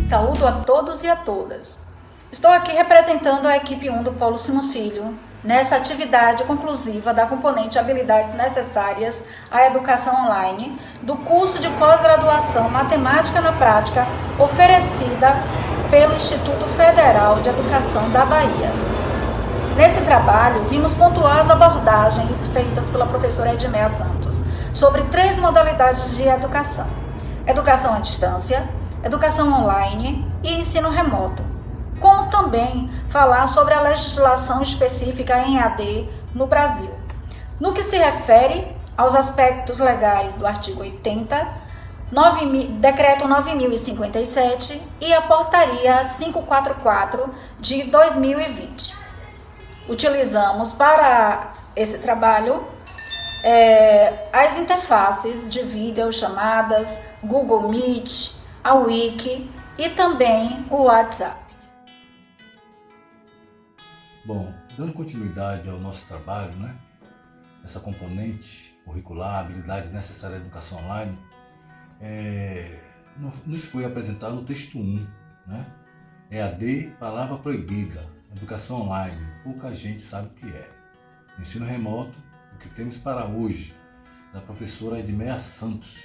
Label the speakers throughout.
Speaker 1: Saúdo a todos e a todas. Estou aqui representando a equipe 1 do Polo Simocílio, nessa atividade conclusiva da componente Habilidades Necessárias à Educação Online, do curso de pós-graduação Matemática na Prática, oferecida pelo Instituto Federal de Educação da Bahia. Nesse trabalho, vimos pontuar as abordagens feitas pela professora Edmeia Santos sobre 3 modalidades de educação: educação à distância, educação online e ensino remoto, como também falar sobre a legislação específica em EAD no Brasil, no que se refere aos aspectos legais do artigo 80, Decreto 9.057 e a Portaria 544 de 2020. Utilizamos para esse trabalho as interfaces de videochamadas, Google Meet, a Wiki e também o WhatsApp.
Speaker 2: Bom, dando continuidade ao nosso trabalho, essa componente curricular, habilidades necessárias à educação online, nos foi apresentado o texto 1, EAD, palavra proibida, educação online, pouca gente sabe o que é. Ensino remoto, o que temos para hoje, da professora Edmeia Santos,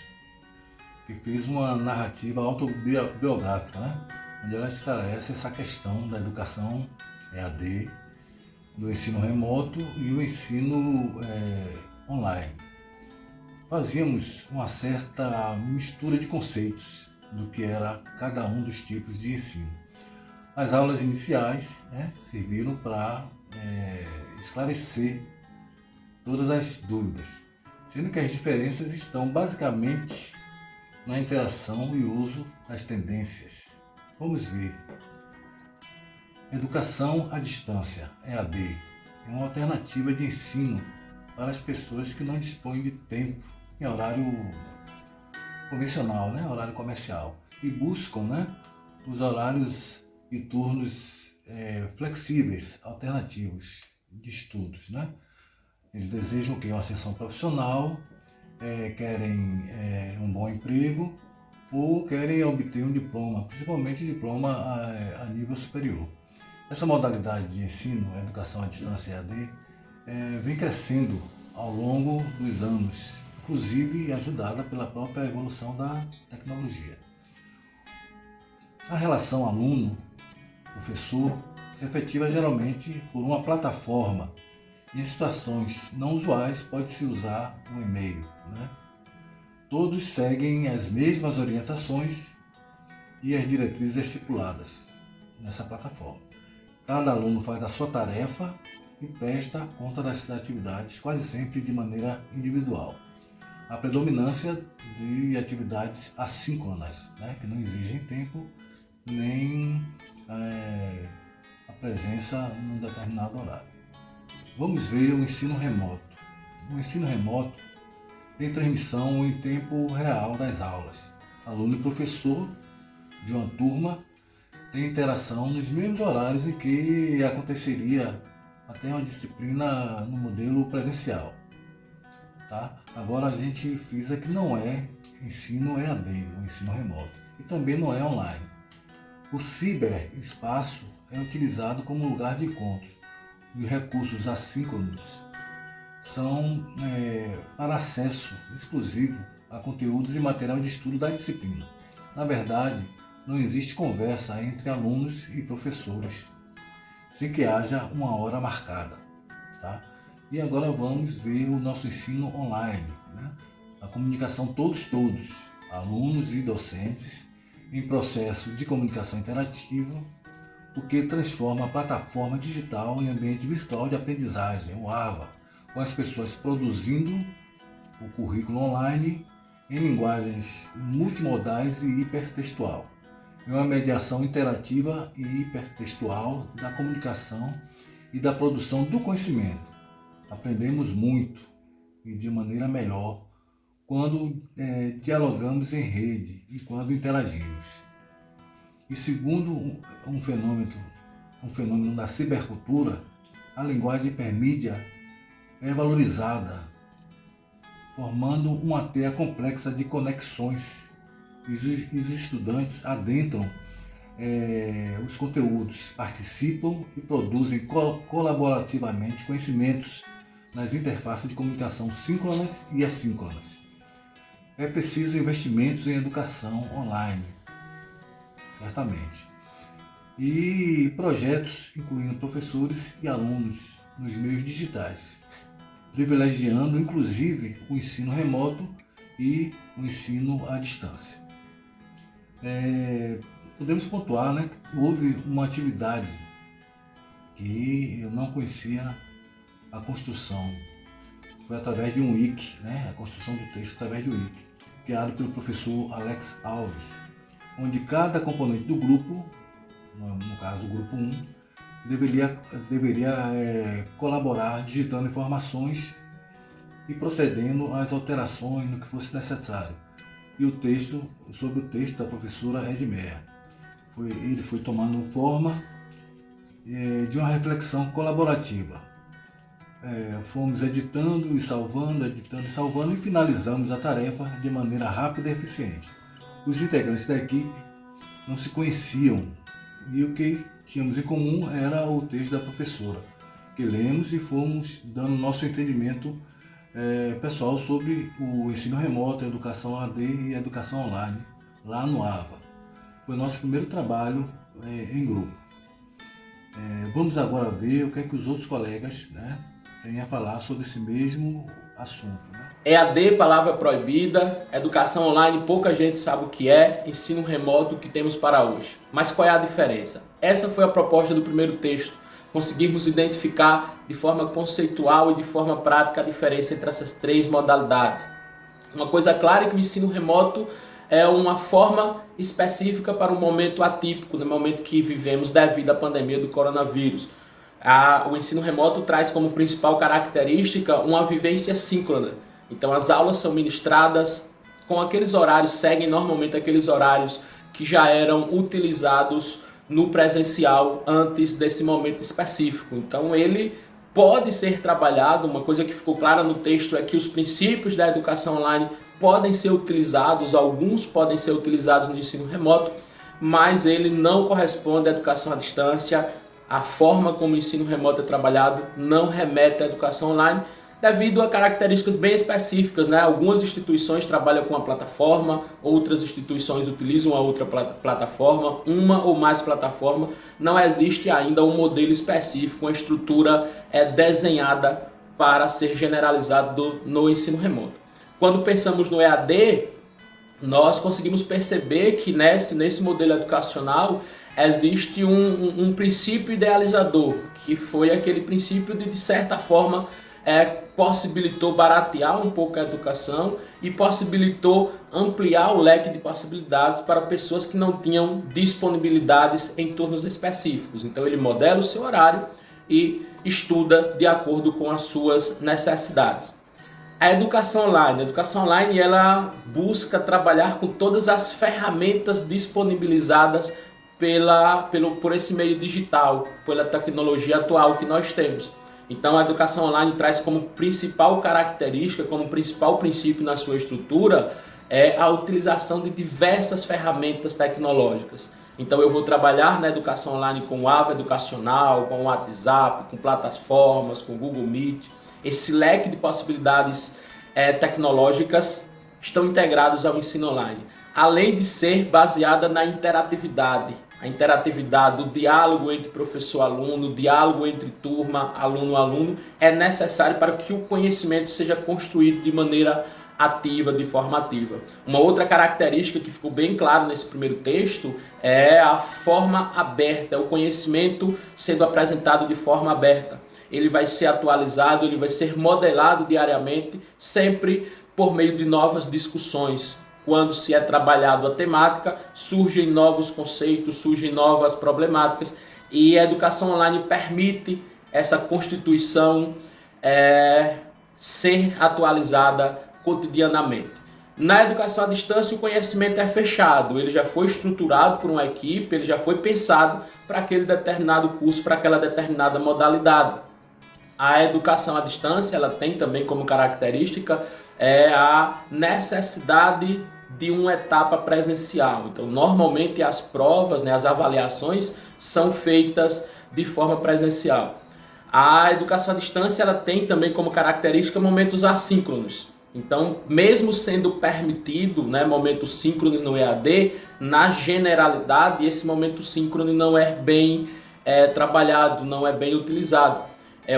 Speaker 2: que fez uma narrativa autobiográfica, onde ela esclarece essa questão da educação EAD, do ensino remoto e o ensino online. Fazíamos uma certa mistura de conceitos do que era cada um dos tipos de ensino. As aulas iniciais serviram para esclarecer todas as dúvidas, sendo que as diferenças estão basicamente na interação e uso das tendências. Vamos ver. Educação à distância, EAD, é uma alternativa de ensino para as pessoas que não dispõem de tempo em horário convencional, horário comercial, e buscam os horários e turnos flexíveis, alternativos de estudos. Eles desejam uma ascensão profissional, querem um bom emprego ou querem obter um diploma, principalmente um diploma a nível superior. Essa modalidade de ensino, a educação à distância EAD, vem crescendo ao longo dos anos, inclusive ajudada pela própria evolução da tecnologia. A relação aluno-professor se efetiva geralmente por uma plataforma e em situações não usuais pode-se usar um e-mail. Todos seguem as mesmas orientações e as diretrizes estipuladas nessa plataforma. Cada aluno faz a sua tarefa e presta conta das atividades, quase sempre de maneira individual. A predominância de atividades assíncronas, que não exigem tempo nem a presença num determinado horário. Vamos ver o ensino remoto. O ensino remoto tem transmissão em tempo real das aulas. Aluno e professor de uma turma tem interação nos mesmos horários em que aconteceria até uma disciplina no modelo presencial. Agora a gente frisa que não é ensino EAD, o ensino remoto, e também não é online. O ciberespaço é utilizado como lugar de encontro e os recursos assíncronos são para acesso exclusivo a conteúdos e material de estudo da disciplina. Na verdade, não existe conversa entre alunos e professores, sem que haja uma hora marcada. E agora vamos ver o nosso ensino online, a comunicação todos, alunos e docentes, em processo de comunicação interativa, o que transforma a plataforma digital em ambiente virtual de aprendizagem, o AVA, com as pessoas produzindo o currículo online em linguagens multimodais e hipertextual. É uma mediação interativa e hipertextual da comunicação e da produção do conhecimento. Aprendemos muito e de maneira melhor quando dialogamos em rede e quando interagimos. E segundo um fenômeno da cibercultura, a linguagem hipermídia é valorizada, formando uma teia complexa de conexões e os estudantes adentram os conteúdos, participam e produzem colaborativamente conhecimentos nas interfaces de comunicação síncronas e assíncronas. É preciso investimentos em educação online, certamente, e projetos incluindo professores e alunos nos meios digitais, privilegiando inclusive o ensino remoto e o ensino à distância. Podemos pontuar, né, que houve uma atividade que eu não conhecia a construção. Foi através de um wiki, né, a construção do texto através do wiki, criado pelo professor Alex Alves, onde cada componente do grupo, no caso o grupo 1, deveria colaborar digitando informações e procedendo às alterações no que fosse necessário. E o texto, sobre o texto da professora Edmeia. Ele foi tomando forma de uma reflexão colaborativa. Fomos editando e salvando e finalizamos a tarefa de maneira rápida e eficiente. Os integrantes da equipe não se conheciam e o que tínhamos em comum era o texto da professora, que lemos e fomos dando nosso entendimento pessoal sobre o ensino remoto, a educação AD e a educação online, lá no AVA. Foi nosso primeiro trabalho em grupo. Vamos agora ver o que é que os outros colegas, né, têm a falar sobre esse mesmo assunto. Né?
Speaker 3: EAD, palavra proibida, educação online, pouca gente sabe o que é, ensino remoto, o que temos para hoje. Mas qual é a diferença? Essa foi a proposta do primeiro texto, conseguirmos identificar de forma conceitual e de forma prática a diferença entre essas três modalidades. Uma coisa clara é que o ensino remoto é uma forma específica para um momento atípico, no momento que vivemos devido à pandemia do coronavírus. O ensino remoto traz como principal característica uma vivência síncrona. Então as aulas são ministradas com aqueles horários, seguem normalmente aqueles horários que já eram utilizados no presencial antes desse momento específico. Então ele pode ser trabalhado, uma coisa que ficou clara no texto é que os princípios da educação online podem ser utilizados, alguns podem ser utilizados no ensino remoto, mas ele não corresponde à educação à distância. A forma como o ensino remoto é trabalhado não remete à educação online, devido a características bem específicas, né? Algumas instituições trabalham com uma plataforma, outras instituições utilizam a outra plataforma, uma ou mais plataformas. Não existe ainda um modelo específico, uma estrutura desenhada para ser generalizado no ensino remoto. Quando pensamos no EAD, nós conseguimos perceber que nesse modelo educacional existe um princípio idealizador, que foi aquele princípio de certa forma, possibilitou baratear um pouco a educação e possibilitou ampliar o leque de possibilidades para pessoas que não tinham disponibilidades em turnos específicos. Então ele modela o seu horário e estuda de acordo com as suas necessidades. A educação online ela busca trabalhar com todas as ferramentas disponibilizadas por esse meio digital, pela tecnologia atual que nós temos. Então a educação online traz como principal característica, como principal princípio na sua estrutura, a utilização de diversas ferramentas tecnológicas. Então eu vou trabalhar na educação online com o AVA educacional, com o WhatsApp, com plataformas, com o Google Meet. Esse leque de possibilidades tecnológicas estão integrados ao ensino online, além de ser baseada na interatividade. A interatividade, o diálogo entre professor e aluno, o diálogo entre turma, aluno é necessário para que o conhecimento seja construído de maneira ativa, de forma ativa. Uma outra característica que ficou bem claro nesse primeiro texto é a forma aberta, o conhecimento sendo apresentado de forma aberta. Ele vai ser atualizado, ele vai ser modelado diariamente, sempre por meio de novas discussões. Quando se é trabalhado a temática, surgem novos conceitos, surgem novas problemáticas e a educação online permite essa constituição ser atualizada cotidianamente. Na educação à distância, o conhecimento é fechado, ele já foi estruturado por uma equipe, ele já foi pensado para aquele determinado curso, para aquela determinada modalidade. A educação à distância ela tem também como característica a necessidade de uma etapa presencial. Então, normalmente as provas, né, as avaliações são feitas de forma presencial. A educação à distância ela tem também como característica momentos assíncronos. Então, mesmo sendo permitido, né, momento síncrono no EAD, na generalidade esse momento síncrono não é bem trabalhado, não é bem utilizado.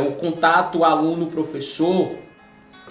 Speaker 3: O contato aluno-professor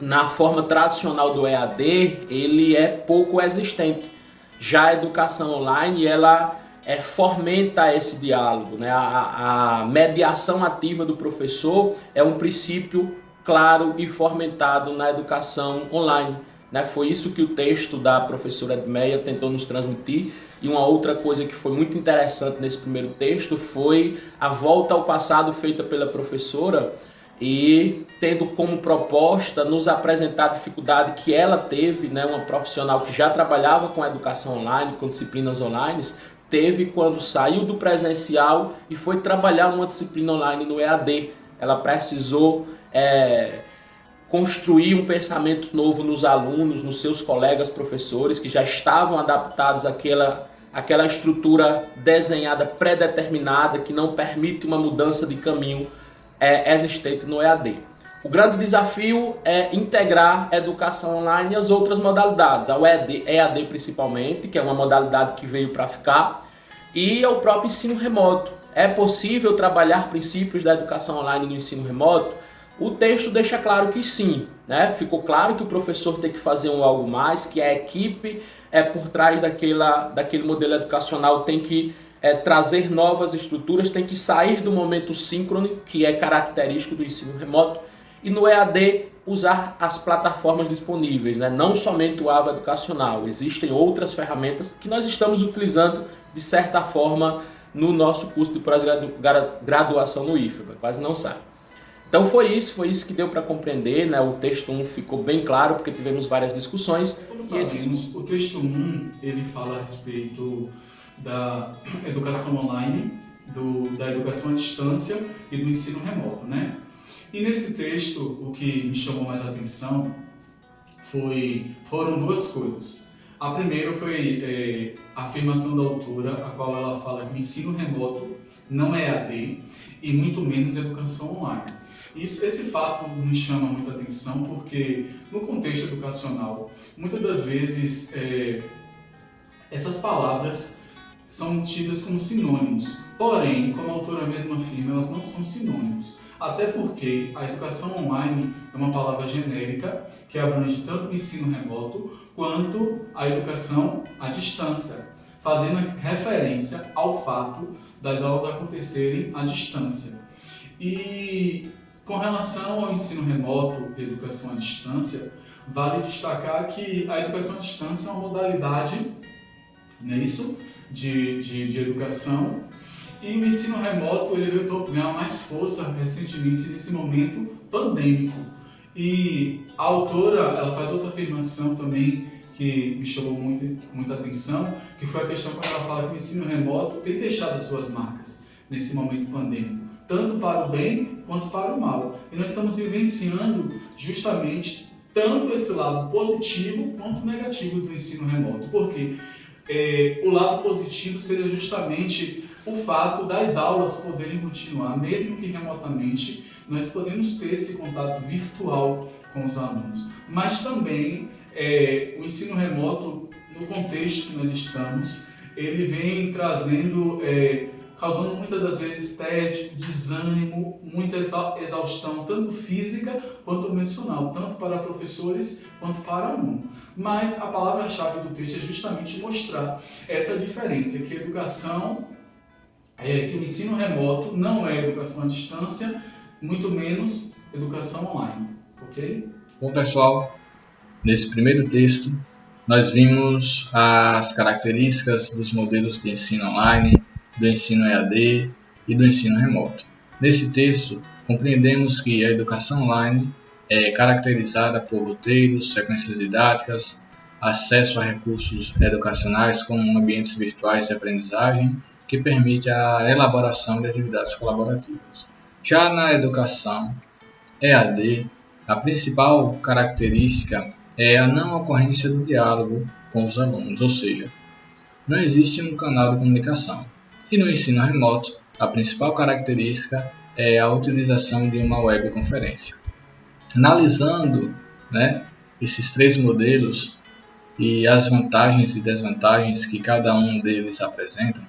Speaker 3: na forma tradicional do EAD, ele é pouco existente. Já a educação online, ela fomenta esse diálogo, né? A mediação ativa do professor é um princípio claro e fomentado na educação online, né? Foi isso que o texto da professora Edmeia tentou nos transmitir. E uma outra coisa que foi muito interessante nesse primeiro texto foi a volta ao passado feita pela professora, e tendo como proposta nos apresentar a dificuldade que ela teve, né, uma profissional que já trabalhava com a educação online, com disciplinas online, teve quando saiu do presencial e foi trabalhar uma disciplina online no EAD. Ela precisou construir um pensamento novo nos alunos, nos seus colegas professores que já estavam adaptados àquela estrutura desenhada, pré-determinada, que não permite uma mudança de caminho existente no EAD. O grande desafio é integrar a educação online e as outras modalidades, ao EAD principalmente, que é uma modalidade que veio para ficar, e ao próprio ensino remoto. É possível trabalhar princípios da educação online no ensino remoto? O texto deixa claro que sim, né? Ficou claro que o professor tem que fazer algo mais, que a equipe por trás daquele modelo educacional tem que trazer novas estruturas, tem que sair do momento síncrono, que é característico do ensino remoto, e no EAD usar as plataformas disponíveis, né? Não somente o AVA Educacional, existem outras ferramentas que nós estamos utilizando de certa forma no nosso curso de pós-graduação no IFBA, quase não sabe. Então foi isso que deu para compreender, né? O texto 1 ficou bem claro, porque tivemos várias discussões.
Speaker 4: Como sabemos, o texto 1 ele fala a respeito da educação online, da educação à distância e do ensino remoto, né? E nesse texto, o que me chamou mais a atenção foram duas coisas. A primeira foi a afirmação da autora, a qual ela fala que o ensino remoto não é EAD e muito menos educação online. Esse fato nos chama muita atenção porque no contexto educacional, muitas das vezes essas palavras são tidas como sinônimos. Porém, como a autora mesma afirma, elas não são sinônimos. Até porque a educação online é uma palavra genérica que abrange tanto o ensino remoto quanto a educação à distância, fazendo referência ao fato das aulas acontecerem à distância. E com relação ao ensino remoto e educação à distância, vale destacar que a educação à distância é uma modalidade, não é isso? De educação, e o ensino remoto ele veio ganhar mais força recentemente nesse momento pandêmico. E a autora ela faz outra afirmação também que me chamou muita atenção, que foi a questão quando ela fala que o ensino remoto tem deixado as suas marcas nesse momento pandêmico, tanto para o bem quanto para o mal. E nós estamos vivenciando justamente tanto esse lado positivo quanto negativo do ensino remoto. Por quê? O lado positivo seria justamente o fato das aulas poderem continuar, mesmo que remotamente, nós podemos ter esse contato virtual com os alunos. Mas também o ensino remoto, no contexto que nós estamos, ele vem trazendo, causando muitas das vezes tédio, desânimo, muita exaustão, tanto física quanto emocional, tanto para professores quanto para alunos. Mas a palavra-chave do texto é justamente mostrar essa diferença, que a educação, que o ensino remoto não é educação à distância, muito menos educação online, ok?
Speaker 5: Bom, pessoal, nesse primeiro texto, nós vimos as características dos modelos de ensino online, do ensino EAD e do ensino remoto. Nesse texto, compreendemos que a educação online é caracterizada por roteiros, sequências didáticas, acesso a recursos educacionais como ambientes virtuais de aprendizagem, que permite a elaboração de atividades colaborativas. Já na educação EAD, a principal característica é a não ocorrência do diálogo com os alunos, ou seja, não existe um canal de comunicação. E no ensino remoto, a principal característica é a utilização de uma webconferência. Analisando, esses 3 modelos e as vantagens e desvantagens que cada um deles apresentam,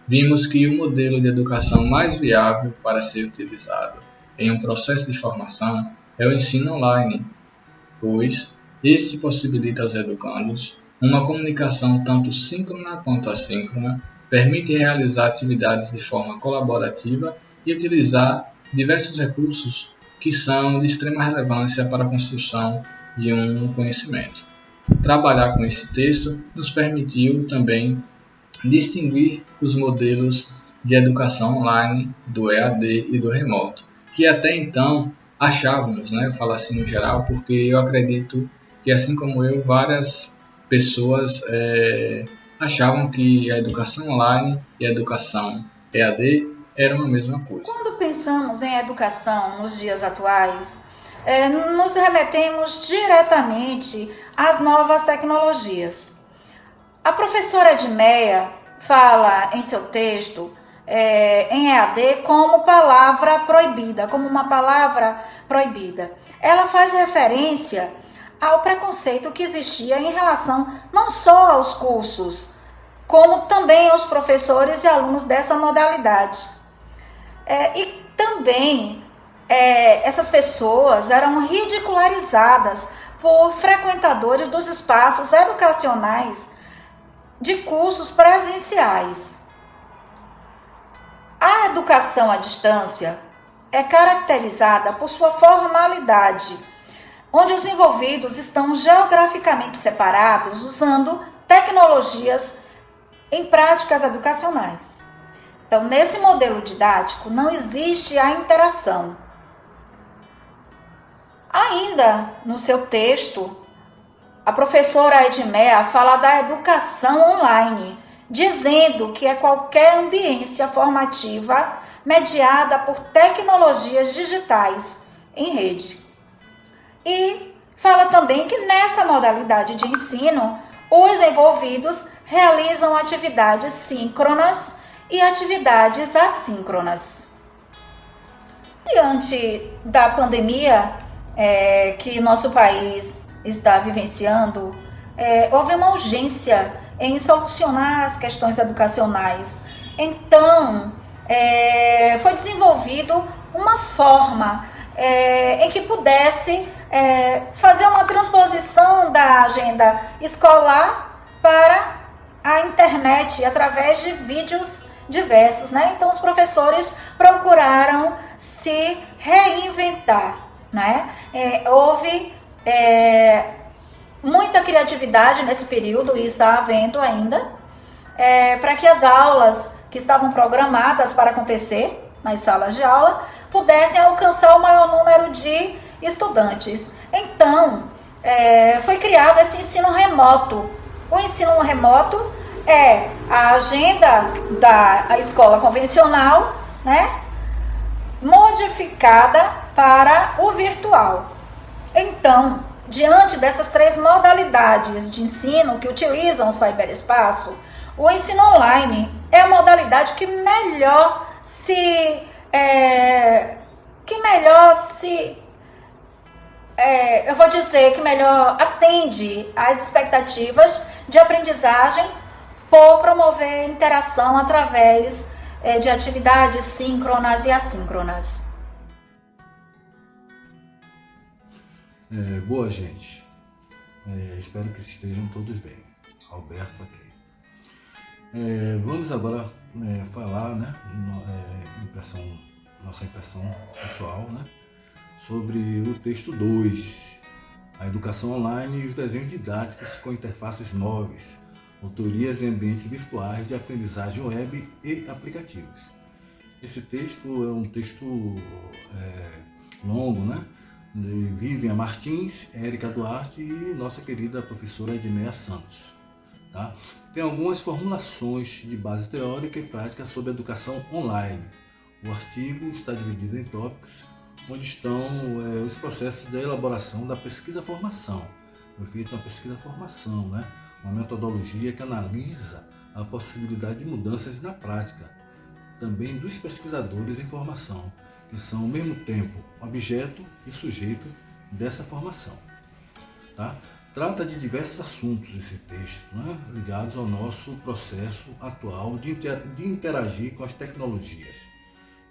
Speaker 5: vimos que o modelo de educação mais viável para ser utilizado em um processo de formação é o ensino online, pois este possibilita aos educandos uma comunicação tanto síncrona quanto assíncrona, permite realizar atividades de forma colaborativa e utilizar diversos recursos que são de extrema relevância para a construção de um conhecimento. Trabalhar com esse texto nos permitiu também distinguir os modelos de educação online, do EAD e do remoto, que até então achávamos, eu falo assim no geral, porque eu acredito que, assim como eu, várias pessoas achavam que a educação online e a educação EAD eram a mesma coisa.
Speaker 1: Quando pensamos em educação nos dias atuais, nos remetemos diretamente às novas tecnologias. A professora Edmeia fala em seu texto em EAD como palavra proibida, como uma palavra proibida. Ela faz referência ao preconceito que existia em relação não só aos cursos, como também aos professores e alunos dessa modalidade. E também essas pessoas eram ridicularizadas por frequentadores dos espaços educacionais de cursos presenciais. A educação à distância é caracterizada por sua formalidade, onde os envolvidos estão geograficamente separados usando tecnologias em práticas educacionais. Então, nesse modelo didático, não existe a interação. Ainda no seu texto, a professora Edmeia fala da educação online, dizendo que é qualquer ambiência formativa mediada por tecnologias digitais em rede. E fala também que nessa modalidade de ensino, os envolvidos realizam atividades síncronas e atividades assíncronas. Diante da pandemia que nosso país está vivenciando, houve uma urgência em solucionar as questões educacionais. Então, foi desenvolvido uma forma em que pudesse fazer uma transposição da agenda escolar para a internet através de vídeos diversos, Então, os professores procuraram se reinventar, Houve muita criatividade nesse período, e está havendo ainda, para que as aulas que estavam programadas para acontecer nas salas de aula pudessem alcançar o maior número de estudantes. Então, foi criado esse ensino remoto. O ensino remoto é a agenda da escola convencional, modificada para o virtual. Então, diante dessas 3 modalidades de ensino que utilizam o ciberespaço, o ensino online é a modalidade que melhor atende às expectativas de aprendizagem por promover interação através de atividades síncronas e assíncronas.
Speaker 2: Boa, gente. Espero que estejam todos bem. Alberto aqui. Vamos agora falar, nossa impressão pessoal, sobre o texto 2, a educação online e os desenhos didáticos com interfaces móveis, autorias em ambientes virtuais de aprendizagem web e aplicativos. Esse texto é um texto longo, de Vivian Martins, Érica Duarte e nossa querida professora Edmeia Santos. Tem algumas formulações de base teórica e prática sobre educação online. O artigo está dividido em tópicos, onde estão os processos da elaboração da pesquisa-formação. Foi feita uma pesquisa-formação, uma metodologia que analisa a possibilidade de mudanças na prática, também dos pesquisadores em formação, que são ao mesmo tempo objeto e sujeito dessa formação. Tá? Trata de diversos assuntos esse texto, né, ligados ao nosso processo atual de interagir com as tecnologias,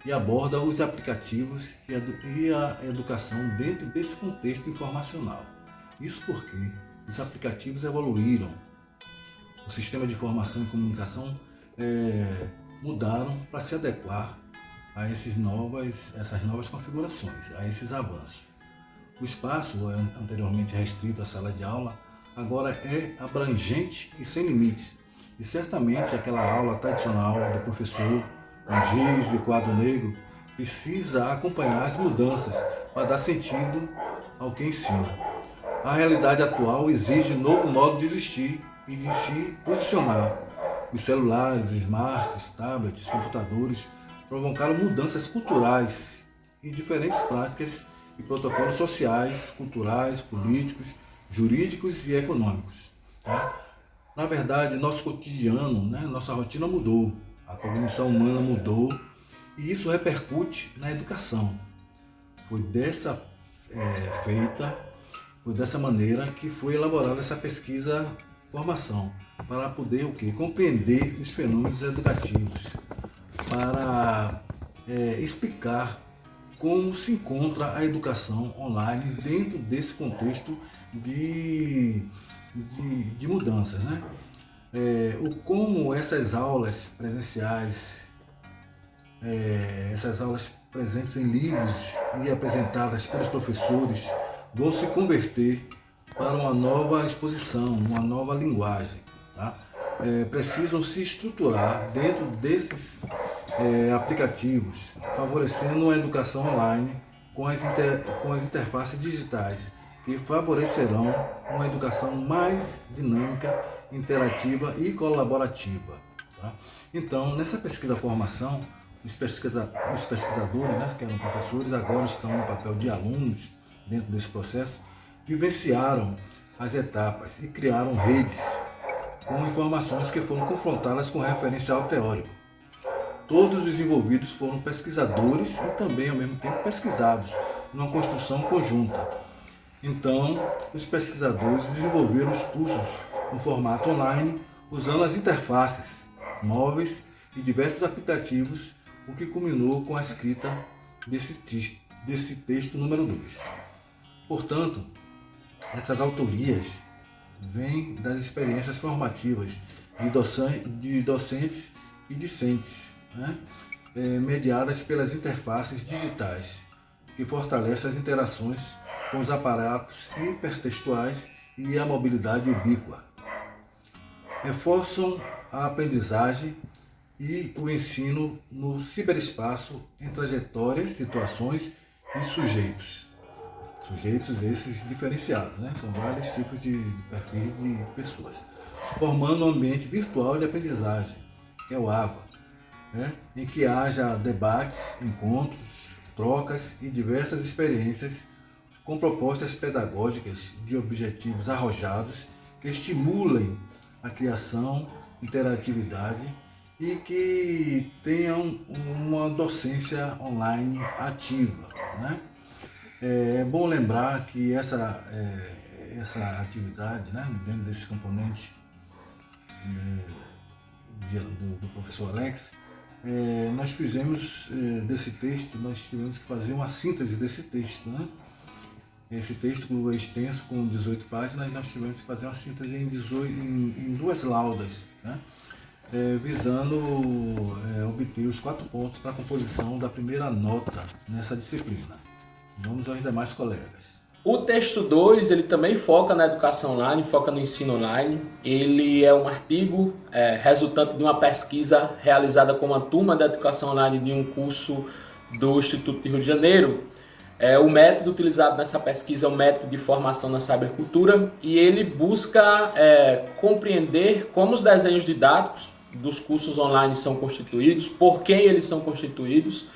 Speaker 2: e aborda os aplicativos e a educação dentro desse contexto informacional. Isso porque os aplicativos evoluíram, o sistema de informação e comunicação mudaram para se adequar a essas novas configurações, a esses avanços. O espaço, anteriormente restrito à sala de aula, agora é abrangente e sem limites. E certamente aquela aula tradicional do professor, com giz e quadro negro, precisa acompanhar as mudanças para dar sentido ao que ensina. A realidade atual exige um novo modo de existir e de se posicionar. Os celulares, os smarts, tablets, computadores provocaram mudanças culturais e diferentes práticas e protocolos sociais, culturais, políticos, jurídicos e econômicos. Tá? Na verdade, nosso cotidiano, nossa rotina mudou, a cognição humana mudou e isso repercute na educação. Foi dessa maneira que foi elaborada essa pesquisa-formação, para poder compreender os fenômenos educativos, para explicar como se encontra a educação online dentro desse contexto de mudanças. Como essas aulas presenciais, essas aulas presentes em livros e apresentadas pelos professores vão se converter para uma nova exposição, uma nova linguagem. Tá? Precisam se estruturar dentro desses aplicativos, favorecendo a educação online com as interfaces digitais, que favorecerão uma educação mais dinâmica, interativa e colaborativa. Tá? Então, nessa pesquisa-formação, os pesquisadores, que eram professores, agora estão no papel de alunos dentro desse processo, vivenciaram as etapas e criaram redes com informações que foram confrontadas com referencial teórico. Todos os envolvidos foram pesquisadores e também, ao mesmo tempo, pesquisados, numa construção conjunta. Então, os pesquisadores desenvolveram os cursos no formato online, usando as interfaces móveis e diversos aplicativos, o que culminou com a escrita desse texto número 2. Portanto, essas autorias vêm das experiências formativas de docentes e discentes, mediadas pelas interfaces digitais, que fortalecem as interações com os aparatos hipertextuais e a mobilidade ubíqua. Reforçam a aprendizagem e o ensino no ciberespaço em trajetórias, situações e sujeitos. Sujeitos esses diferenciados, são vários tipos de perfis de pessoas. Formando um ambiente virtual de aprendizagem, que é o AVA, em que haja debates, encontros, trocas e diversas experiências com propostas pedagógicas de objetivos arrojados que estimulem a criação, interatividade e que tenham uma docência online ativa. É bom lembrar que essa atividade, dentro desse componente do professor Alex, nós fizemos desse texto, nós tivemos que fazer uma síntese desse texto. Esse texto é extenso, com 18 páginas, nós tivemos que fazer uma síntese em 2 laudas, visando obter os 4 pontos para a composição da primeira nota nessa disciplina. Vamos aos demais colegas.
Speaker 3: O texto 2, ele também foca na educação online, foca no ensino online. Ele é um artigo resultante de uma pesquisa realizada com uma turma da educação online de um curso do Instituto de Rio de Janeiro. O método utilizado nessa pesquisa é um método de formação na cybercultura e ele busca compreender como os desenhos didáticos dos cursos online são constituídos, por quem eles são constituídos.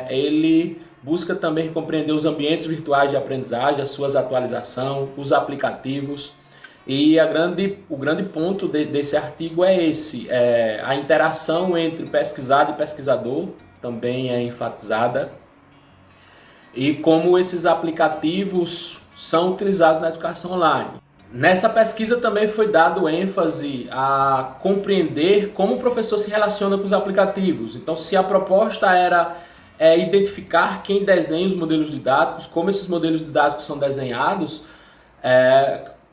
Speaker 3: Ele busca também compreender os ambientes virtuais de aprendizagem, as suas atualizações, os aplicativos. E o grande ponto desse artigo é esse, a interação entre pesquisado e pesquisador também é enfatizada, e como esses aplicativos são utilizados na educação online. Nessa pesquisa também foi dado ênfase a compreender como o professor se relaciona com os aplicativos. Então, se a proposta era identificar quem desenha os modelos didáticos, como esses modelos didáticos são desenhados,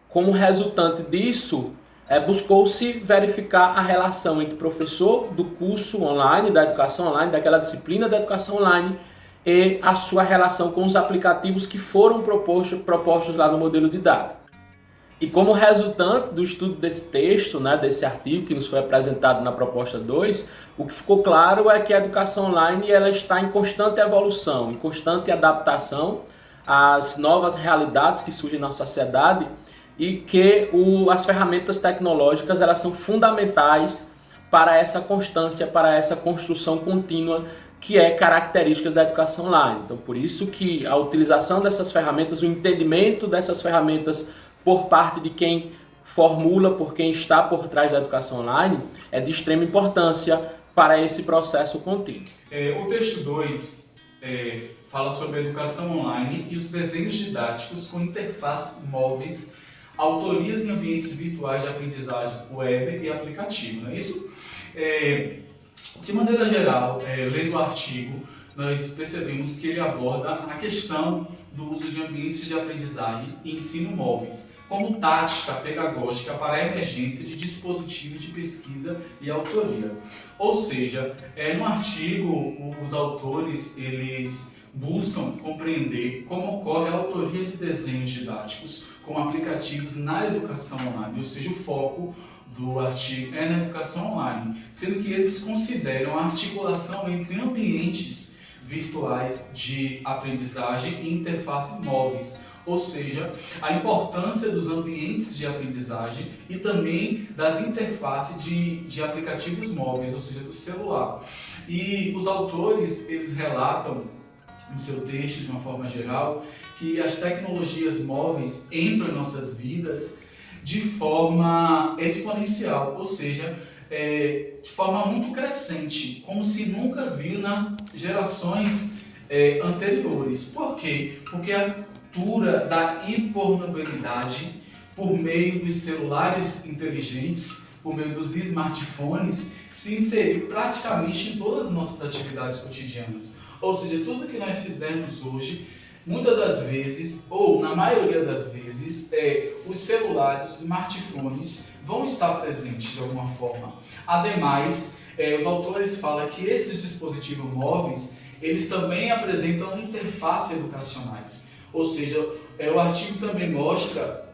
Speaker 3: como resultante disso, buscou-se verificar a relação entre o professor do curso online, da educação online, daquela disciplina da educação online, e a sua relação com os aplicativos que foram propostos lá no modelo didático. E como resultante do estudo desse texto, desse artigo que nos foi apresentado na proposta 2, o que ficou claro é que a educação online ela está em constante evolução, em constante adaptação às novas realidades que surgem na sociedade, e que as ferramentas tecnológicas elas são fundamentais para essa constância, para essa construção contínua que é característica da educação online. Então, por isso que a utilização dessas ferramentas, o entendimento dessas ferramentas por parte de quem formula, por quem está por trás da educação online, é de extrema importância para esse processo contínuo.
Speaker 4: O texto 2 fala sobre a educação online e os desenhos didáticos com interfaces móveis, autorias em ambientes virtuais de aprendizagem web e aplicativo. Não é isso? De maneira geral, lendo o artigo, nós percebemos que ele aborda a questão do uso de ambientes de aprendizagem e ensino móveis, como tática pedagógica para a emergência de dispositivos de pesquisa e autoria. Ou seja, no artigo, os autores eles buscam compreender como ocorre a autoria de desenhos didáticos com aplicativos na educação online, ou seja, o foco do artigo é na educação online, sendo que eles consideram a articulação entre ambientes virtuais de aprendizagem e interfaces móveis, ou seja, a importância dos ambientes de aprendizagem e também das interfaces de aplicativos móveis, ou seja, do celular. E os autores, eles relatam no seu texto, de uma forma geral, que as tecnologias móveis entram em nossas vidas de forma exponencial, ou seja, de forma muito crescente, como se nunca viu nas gerações anteriores. Por quê? Porque a cultura da hipermobilidade por meio dos celulares inteligentes, por meio dos smartphones, se inseriu praticamente em todas as nossas atividades cotidianas. Ou seja, tudo que nós fizermos hoje, muitas das vezes, ou na maioria das vezes, os celulares, os smartphones vão estar presentes de alguma forma. Ademais, os autores falam que esses dispositivos móveis, eles também apresentam interfaces educacionais. Ou seja, o artigo também mostra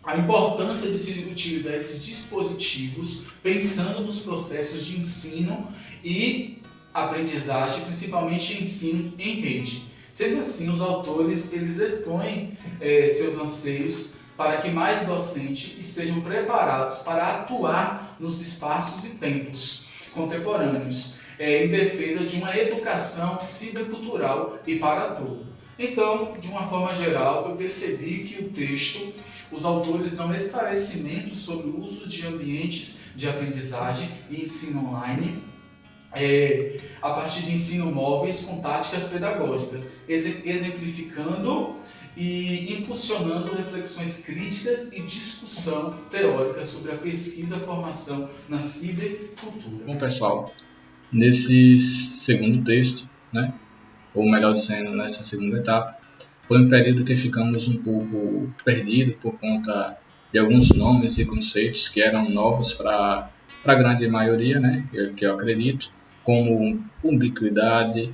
Speaker 4: a importância de se utilizar esses dispositivos pensando nos processos de ensino e aprendizagem, principalmente ensino em rede. Sendo assim, os autores eles expõem seus anseios para que mais docentes estejam preparados para atuar nos espaços e tempos contemporâneos, em defesa de uma educação cibercultural e para tudo. Então, de uma forma geral, eu percebi que o texto, os autores dão esclarecimentos sobre o uso de ambientes de aprendizagem e ensino online, a partir de ensino móveis com táticas pedagógicas, exemplificando e impulsionando reflexões críticas e discussão teórica sobre a pesquisa e formação na cibercultura.
Speaker 5: Bom, pessoal, nesse segundo texto, ou melhor dizendo, nessa segunda etapa, foi um período que ficamos um pouco perdidos por conta de alguns nomes e conceitos que eram novos para a grande maioria, que eu acredito, como ubiquidade,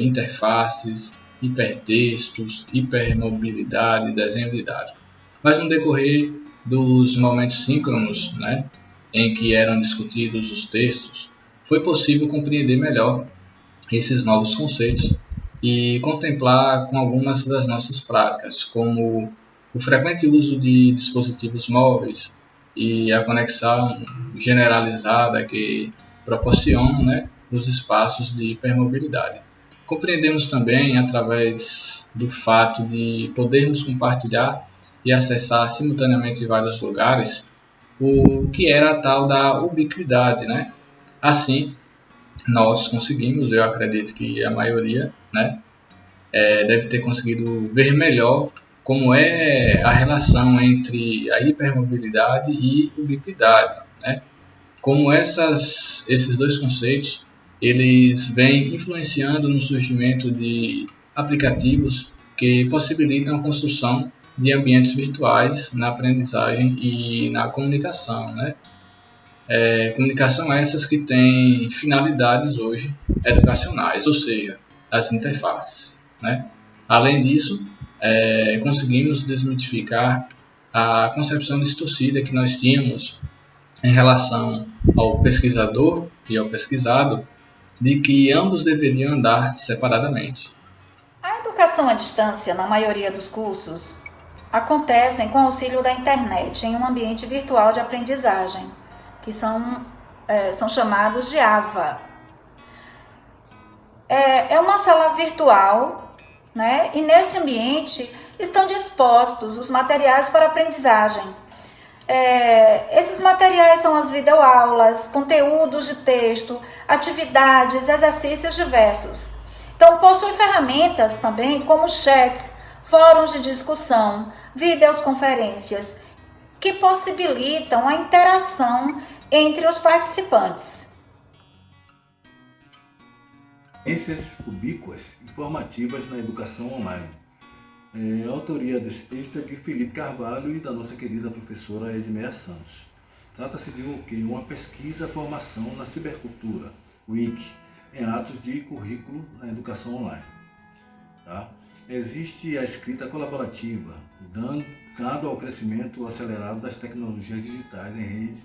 Speaker 5: interfaces, hipertextos, hipermobilidade, desenho didático. Mas no decorrer dos momentos síncronos, em que eram discutidos os textos, foi possível compreender melhor esses novos conceitos e contemplar com algumas das nossas práticas, como o frequente uso de dispositivos móveis e a conexão generalizada que proporcionam os espaços de hipermobilidade. Compreendemos também, através do fato de podermos compartilhar e acessar simultaneamente vários lugares, o que era a tal da ubiquidade, né? Assim, nós conseguimos, eu acredito que a maioria, né, deve ter conseguido ver melhor como é a relação entre a hipermobilidade e ubiquidade, né? Como esses dois conceitos eles vêm influenciando no surgimento de aplicativos que possibilitam a construção de ambientes virtuais na aprendizagem e na comunicação, né? Comunicação essas que têm finalidades hoje educacionais, ou seja, as interfaces, né? Além disso, conseguimos desmitificar a concepção distorcida que nós tínhamos em relação ao pesquisador e ao pesquisado, de que ambos deveriam andar separadamente.
Speaker 1: A educação à distância, na maioria dos cursos, acontecem com auxílio da internet em um ambiente virtual de aprendizagem, que são chamados de AVA. É uma sala virtual, né? E nesse ambiente estão dispostos os materiais para aprendizagem. Esses materiais são as videoaulas, conteúdos de texto, atividades, exercícios diversos. Então, possui ferramentas também como chats, fóruns de discussão, videoconferências, que possibilitam a interação entre os participantes.
Speaker 2: Experiências ubíquas e formativas na educação online. A autoria desse texto é de Felipe Carvalho e da nossa querida professora Edmeia Santos. Trata-se de uma pesquisa formação na cibercultura, WIC, em atos de currículo na educação online. Tá? Existe a escrita colaborativa, dado ao crescimento acelerado das tecnologias digitais em rede,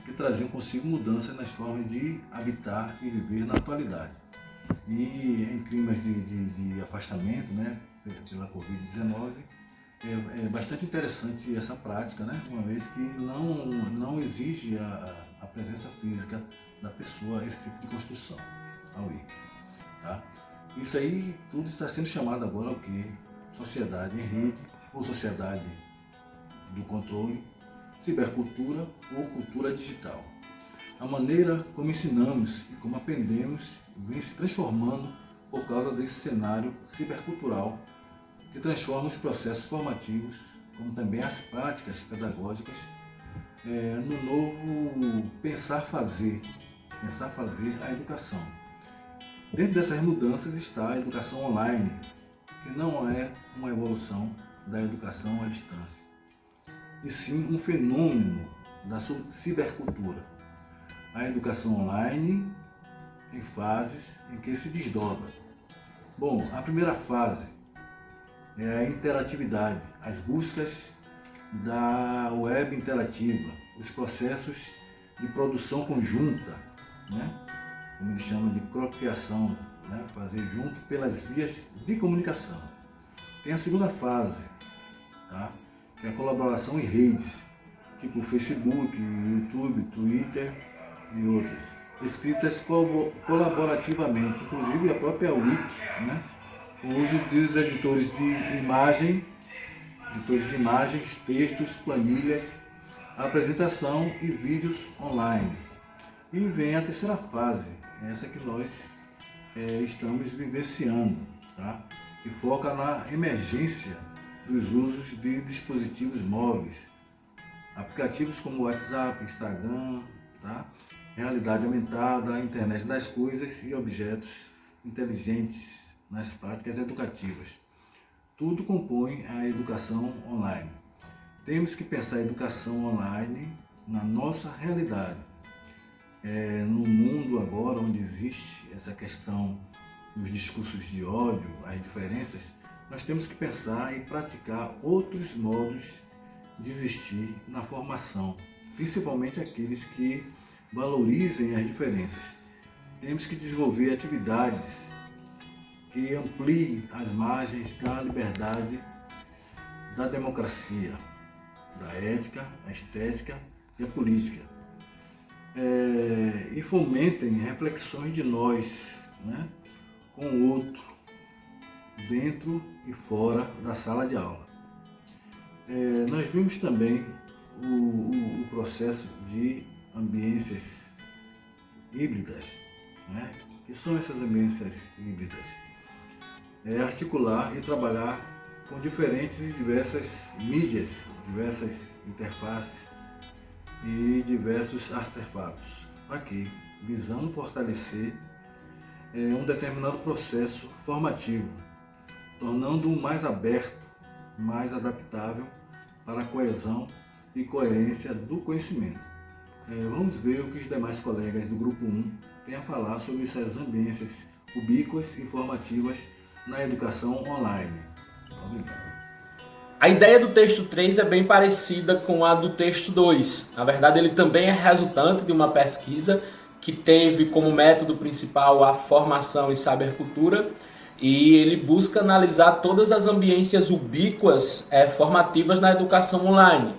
Speaker 2: que traziam consigo mudanças nas formas de habitar e viver na atualidade. E em climas de afastamento, né, pela Covid-19, é bastante interessante essa prática, né, uma vez que não exige a presença física da pessoa, esse tipo de construção, a WIC. Tá? Isso aí tudo está sendo chamado agora o quê? Sociedade em rede, ou sociedade do controle, cibercultura ou cultura digital. A maneira como ensinamos e como aprendemos vem se transformando por causa desse cenário cibercultural que transforma os processos formativos, como também as práticas pedagógicas, no novo pensar fazer a educação. Dentro dessas mudanças está a educação online, que não é uma evolução da educação à distância, e sim um fenômeno da cibercultura. A educação online em fases em que se desdobra. Bom, a primeira fase é a interatividade, as buscas da web interativa, os processos de produção conjunta, né? Como eles chamam de cocriação, né? Fazer junto pelas vias de comunicação. Tem a segunda fase, tá? Que é a colaboração em redes, tipo Facebook, YouTube, Twitter e outras, escritas colaborativamente, inclusive a própria Wiki, né? O uso dos editores de imagens, textos, planilhas, apresentação e vídeos online. E vem a terceira fase, essa que nós estamos vivenciando, tá? Que foca na emergência dos usos de dispositivos móveis, aplicativos como WhatsApp, Instagram, tá? Realidade aumentada, internet das coisas e objetos inteligentes nas práticas educativas. Tudo compõe a educação online. Temos que pensar a educação online na nossa realidade. No mundo agora onde existe essa questão dos discursos de ódio, as diferenças, nós temos que pensar e praticar outros modos de existir na formação, principalmente aqueles que valorizem as diferenças. Temos que desenvolver atividades que ampliem as margens da liberdade, da democracia, da ética, a estética e a política. E fomentem reflexões de nós, né, com o outro, dentro e fora da sala de aula. Nós vimos também o processo de ambiências híbridas, né? Que são essas ambiências híbridas? Articular e trabalhar com diferentes e diversas mídias, diversas interfaces e diversos artefatos. Aqui, visando fortalecer um determinado processo formativo, tornando-o mais aberto, mais adaptável para a coesão e coerência do conhecimento. Vamos ver o que os demais colegas do Grupo 1 têm a falar sobre essas ambiências ubíquas e formativas na educação online. Obrigado.
Speaker 3: A ideia do texto 3 é bem parecida com a do texto 2. Na verdade, ele também é resultante de uma pesquisa que teve como método principal a formação em sabercultura, e ele busca analisar todas as ambiências ubíquas formativas na educação online.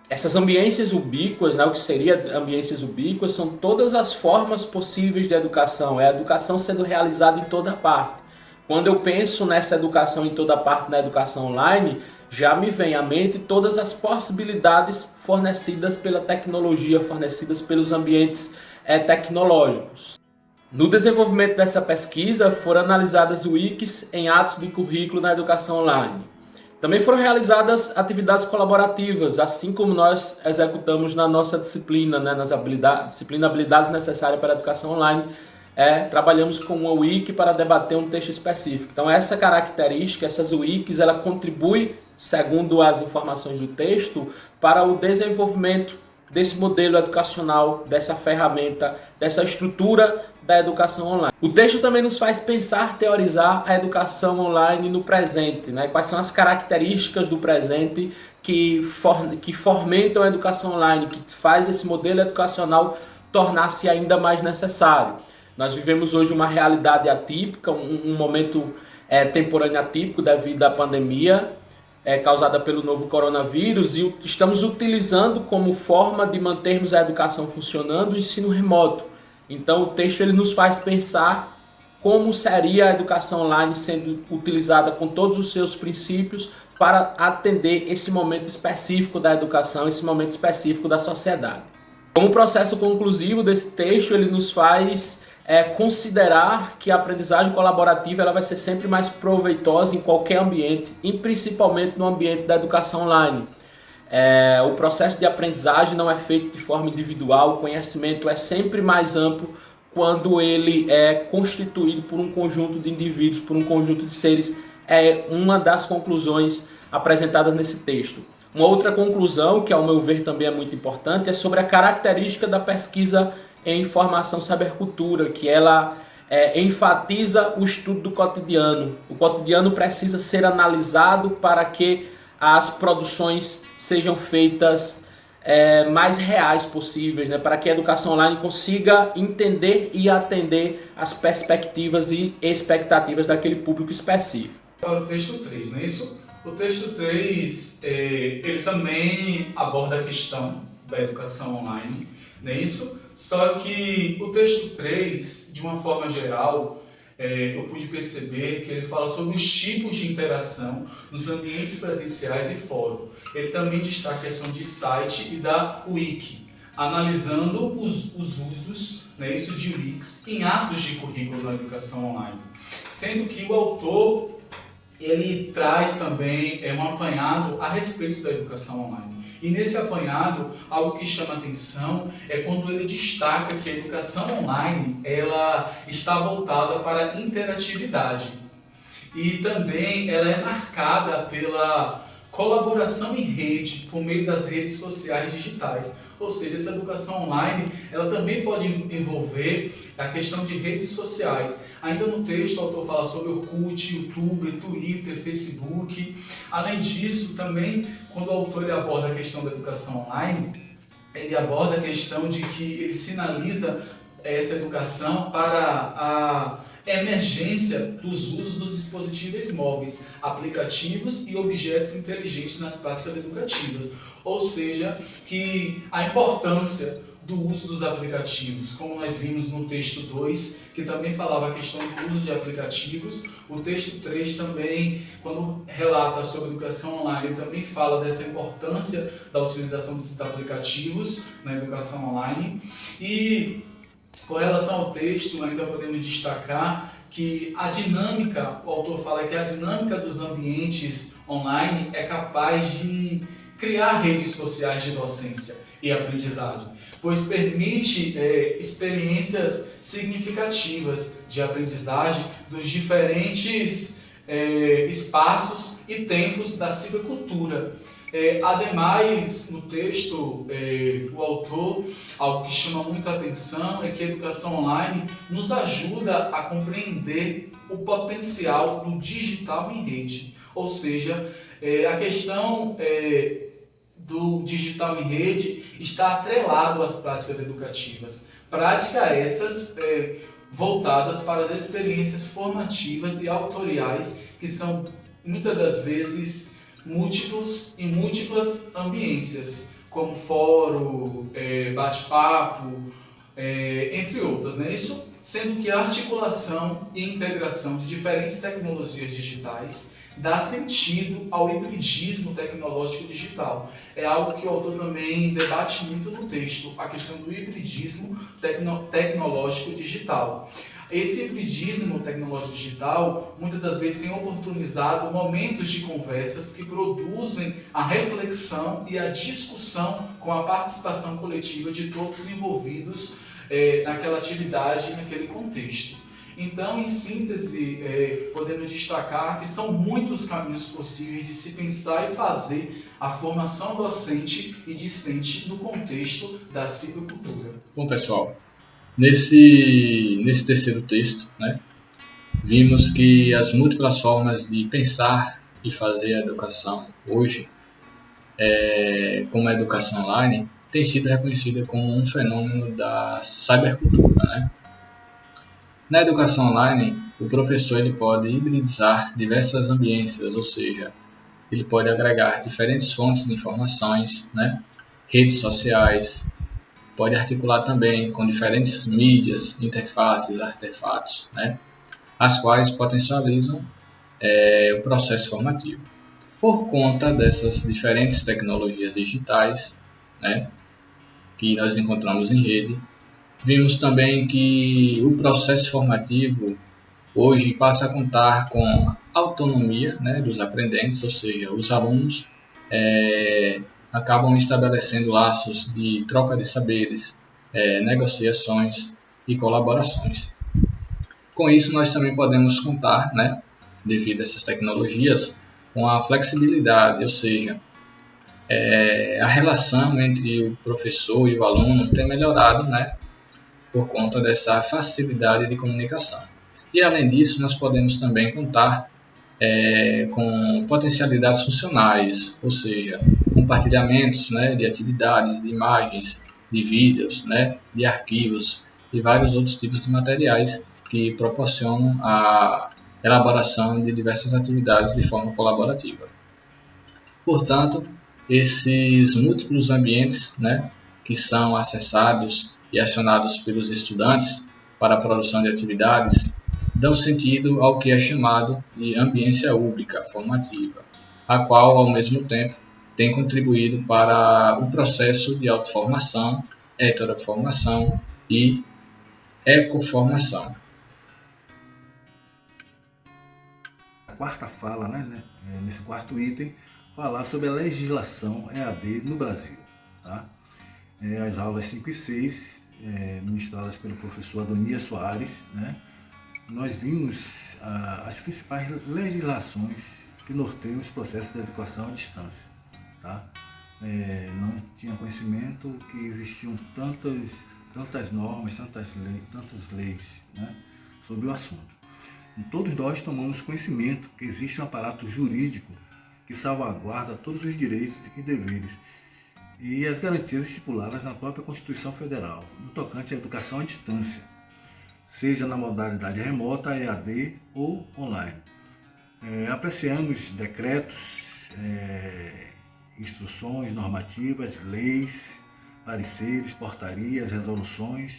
Speaker 3: Essas ambiências ubíquas, o que seria ambiências ubíquas, são todas as formas possíveis de educação. É a educação sendo realizada em toda parte. Quando eu penso nessa educação em toda parte na educação online, já me vem à mente todas as possibilidades fornecidas pela tecnologia, fornecidas pelos ambientes tecnológicos. No desenvolvimento dessa pesquisa, foram analisadas wikis em atos de currículo na educação online. Também foram realizadas atividades colaborativas, assim como nós executamos na nossa disciplina, nas disciplina habilidades necessárias para a educação online. Trabalhamos com uma wiki para debater um texto específico. Então essa característica, essas wikis, ela contribui, segundo as informações do texto, para o desenvolvimento desse modelo educacional, dessa ferramenta, dessa estrutura da educação online. O texto também nos faz pensar, teorizar a educação online no presente, Quais são as características do presente que fomentam a educação online, que faz esse modelo educacional tornar-se ainda mais necessário. Nós vivemos hoje uma realidade atípica, um momento temporâneo atípico devido à pandemia, causada pelo novo coronavírus, e estamos utilizando como forma de mantermos a educação funcionando o ensino remoto. Então o texto ele nos faz pensar como seria a educação online sendo utilizada com todos os seus princípios para atender esse momento específico da educação, esse momento específico da sociedade. Como processo conclusivo desse texto, ele nos faz considerar que a aprendizagem colaborativa ela vai ser sempre mais proveitosa em qualquer ambiente, e principalmente no ambiente da educação online. O processo de aprendizagem não é feito de forma individual, o conhecimento é sempre mais amplo quando ele é constituído por um conjunto de indivíduos, por um conjunto de seres. É uma das conclusões apresentadas nesse texto. Uma outra conclusão, que ao meu ver também é muito importante, é sobre a característica da pesquisa em formação sabercultura, que ela enfatiza o estudo do cotidiano. O cotidiano precisa ser analisado para que as produções sejam feitas mais reais possíveis, para que a educação online consiga entender e atender as perspectivas e expectativas daquele público específico.
Speaker 4: Para o texto 3, não é isso? O texto 3, ele também aborda a questão da educação online, não é isso? Só que o texto 3, de uma forma geral, eu pude perceber que ele fala sobre os tipos de interação nos ambientes presenciais e fórum. Ele também destaca a questão de site e da wiki, analisando os usos, isso, de wikis em atos de currículo na educação online. Sendo que o autor ele traz também um apanhado a respeito da educação online. E nesse apanhado, algo que chama atenção é quando ele destaca que a educação online ela está voltada para a interatividade. E também ela é marcada pela colaboração em rede, por meio das redes sociais digitais. Ou seja, essa educação online ela também pode envolver a questão de redes sociais. Ainda no texto, o autor fala sobre Orkut, YouTube, Twitter, Facebook. Além disso, também, quando o autor ele aborda a questão da educação online, ele aborda a questão de que ele sinaliza essa educação para a emergência dos usos dos dispositivos móveis, aplicativos e objetos inteligentes nas práticas educativas. Ou seja, que a importância do uso dos aplicativos, como nós vimos no texto 2, que também falava a questão do uso de aplicativos. O texto 3 também, quando relata sobre educação online, ele também fala dessa importância da utilização desses aplicativos na educação online. E com relação ao texto, ainda podemos destacar que a dinâmica, o autor fala que a dinâmica dos ambientes online é capaz de criar redes sociais de docência e aprendizagem, pois permite experiências significativas de aprendizagem dos diferentes espaços e tempos da cibercultura. Ademais, no texto, o autor, algo que chama muita atenção é que a educação online nos ajuda a compreender o potencial do digital em rede. Ou seja, a questão do digital em rede está atrelado às práticas educativas. Práticas essas voltadas para as experiências formativas e autoriais, que são muitas das vezes múltiplas ambiências, como fórum, bate-papo, entre outras, né? Isso sendo que a articulação e integração de diferentes tecnologias digitais dá sentido ao hibridismo tecnológico digital. É algo que o autor também debate muito no texto, a questão do hibridismo tecnológico digital. Esse hibridismo tecnológico digital, muitas das vezes, tem oportunizado momentos de conversas que produzem a reflexão e a discussão com a participação coletiva de todos os envolvidos naquela atividade, naquele contexto. Então, em síntese, podemos destacar que são muitos caminhos possíveis de se pensar e fazer a formação docente e discente no contexto da cibercultura.
Speaker 5: Bom, pessoal, nesse terceiro texto, né, vimos que as múltiplas formas de pensar e fazer a educação hoje, como a educação online, tem sido reconhecida como um fenômeno da cybercultura, né? Na educação online, o professor ele pode hibridizar diversas ambiências, ou seja, ele pode agregar diferentes fontes de informações, né? Redes sociais, pode articular também com diferentes mídias, interfaces, artefatos, né? As quais potencializam o processo formativo. Por conta dessas diferentes tecnologias digitais, né, que nós encontramos em rede, vimos também que o processo formativo hoje passa a contar com autonomia, né, dos aprendentes, ou seja, os alunos acabam estabelecendo laços de troca de saberes, negociações e colaborações. Com isso, nós também podemos contar, né, devido a essas tecnologias, com a flexibilidade, ou seja, a relação entre o professor e o aluno tem melhorado, né, por conta dessa facilidade de comunicação. E além disso, nós podemos também contar com potencialidades funcionais, ou seja, compartilhamentos, né, de atividades, de imagens, de vídeos, né, de arquivos e vários outros tipos de materiais que proporcionam a elaboração de diversas atividades de forma colaborativa. Portanto, esses múltiplos ambientes, né, que são acessados e acionados pelos estudantes para a produção de atividades, dão sentido ao que é chamado de ambiência úbica formativa, a qual, ao mesmo tempo, tem contribuído para o processo de autoformação, heteroformação e ecoformação.
Speaker 2: A quarta fala, nesse quarto item, falar sobre a legislação EAD no Brasil. Tá? As aulas 5 e 6, ministradas pelo professor Adonias Soares, né? Nós vimos as principais legislações que norteiam os processos de educação à distância. Tá? Não tinha conhecimento que existiam tantas normas, tantas leis, né, sobre o assunto. E todos nós tomamos conhecimento que existe um aparato jurídico que salvaguarda todos os direitos e deveres e as garantias estipuladas na própria Constituição Federal, no tocante à educação à distância, seja na modalidade remota, EAD ou online. Apreciamos decretos, instruções, normativas, leis, pareceres, portarias, resoluções,